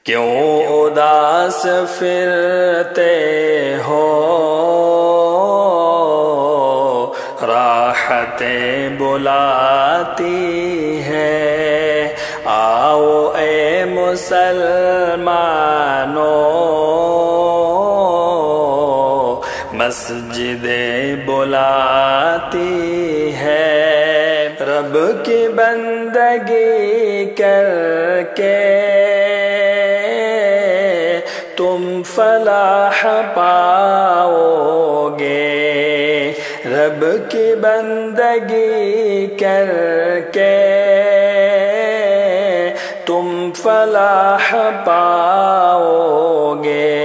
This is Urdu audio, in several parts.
کیوں اداس پھرتے ہو، راحتیں بلاتی ہے، آؤ اے مسلمانوں، مسجدیں بلاتی ہے، رب کی بندگی کر کے تم فلاح پاؤ گے، رب کی بندگی کر کے تم فلاح پاؤ گے،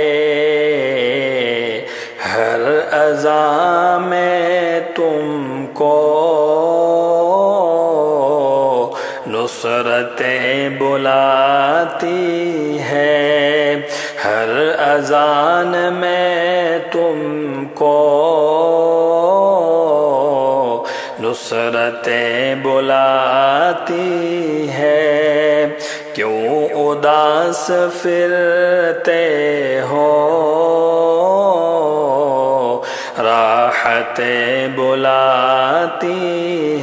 ہر اذان میں تم کو نصرتیں بلاتی ہے، ہر اذان میں تم کو نصرتیں بلاتی ہے، کیوں اداس پھرتے ہو، راحتیں بلاتی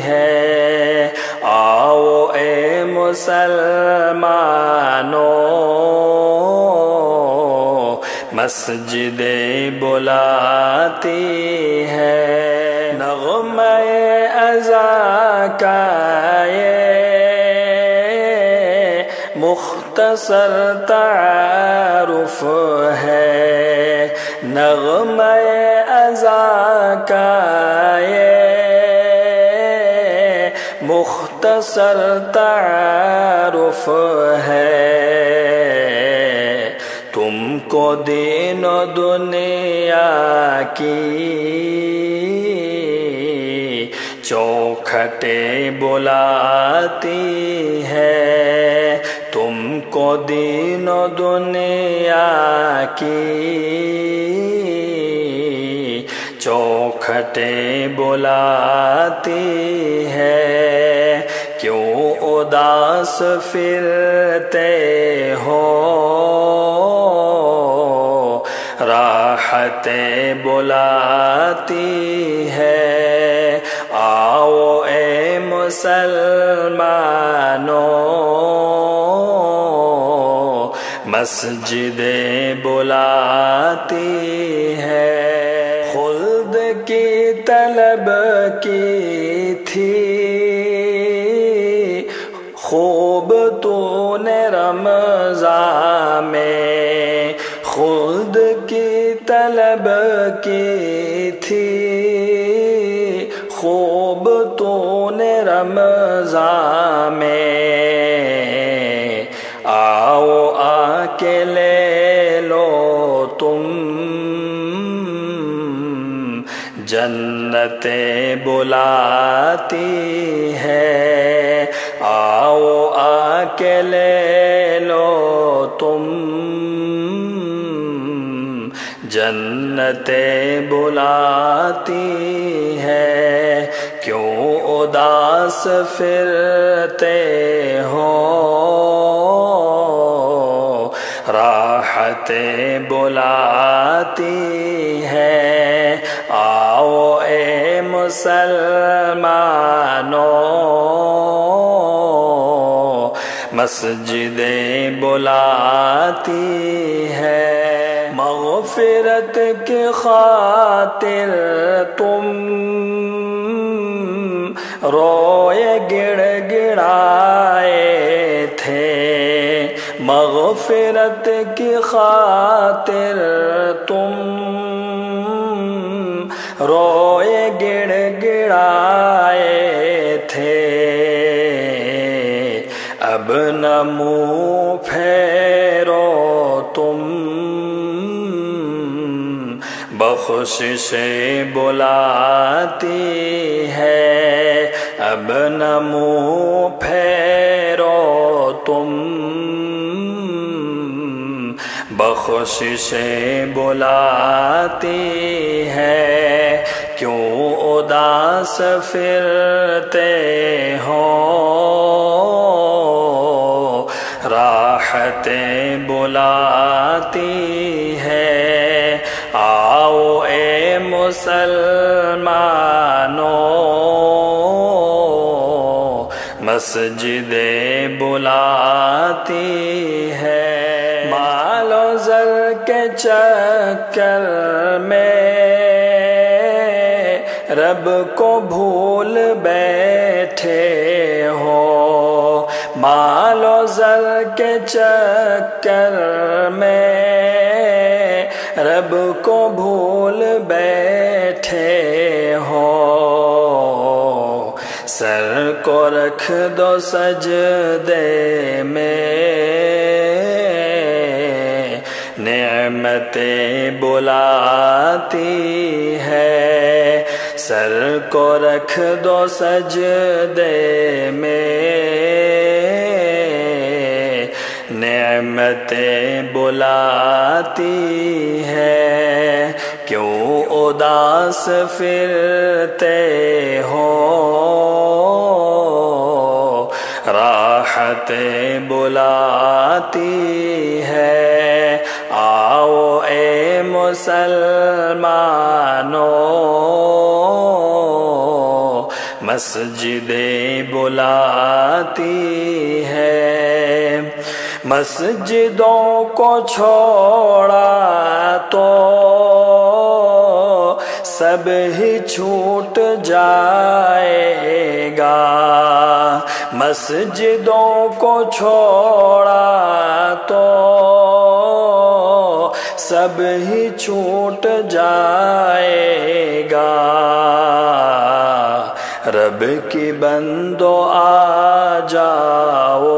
ہے، آؤ اے مسلمانوں، مسجدیں بلاتی ہے، نغمہ اذان کا یہ مختصر تعارف ہے، نغمہ اذان کا یہ مختصر تعارف ہے، تم کو دین و دنیا کی چوکھٹیں بلاتی ہے، تم کو دین و دنیا کی چوکھٹیں بلاتی ہے، کیوں اداس پھرتے ہو، راحتیں بلاتی ہے، آؤ اے مسلمانوں، مسجدیں بلاتی ہے، خلد کی طلب کی تھی خوب تو نے رمضان میں، خلد کی طلب کی تھی خوب تو نے رمضان میں، آؤ آ کے لے لو تم، جنتیں بلاتی ہے، آؤ آ کے لے لو تم، جنتیں بلاتی ہے، کیوں اداس پھرتے ہو، راحتیں بلاتی ہے، آؤ اے مسلمانوں، مسجدیں بلاتی ہے، مغفرت کی خاطر تم روئے گڑ گڑائے تھے، مغفرت کی خاطر تم روئے گڑ گڑائے تھے، اب نہ منہ پھیرو تم، بخششیں بلاتی ہے، اب نہ منہ پھیرو تم، بخششیں بلاتی ہے، کیوں اداس پھرتے ہو، راحتیں بلاتی ہے، آؤ اے مسلمانوں، مسجدیں بلاتی ہے۔ مال و زر کے چکر میں رب کو بھول بیٹھے ہو، مال و زر کے چکر میں رب کو بھول بیٹھے ہو، سر کو رکھ دو سجدے میں، نعمتیں بلاتی ہے، سر کو رکھ دو سجدے میں، نعمتیں بلاتی ہے۔ کیوں اداس پھرتے ہو، راحتیں بلاتی ہے، آؤ اے مسلمانوں، مسجدیں بلاتی ہے۔ مسجدوں کو چھوڑا تو سب ہی چھوٹ جائے گا، مسجدوں کو چھوڑا تو سب ہی چھوٹ جائے گا، رب کی بندو آ جاؤ،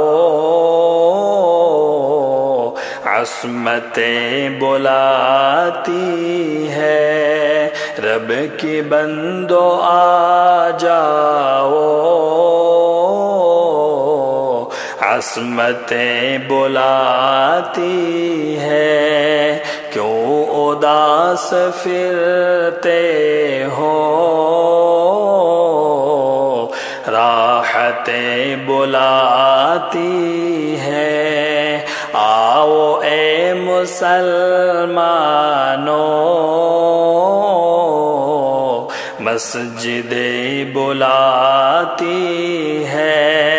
عصمتیں بلاتی ہے، رب کی بندو آ جاؤ، عصمتیں بلاتی ہے۔ کیوں اداس پھرتے ہو، راحتیں بلاتی ہے، آؤ اے مسلمانوں، مسجدیں بلاتی ہے۔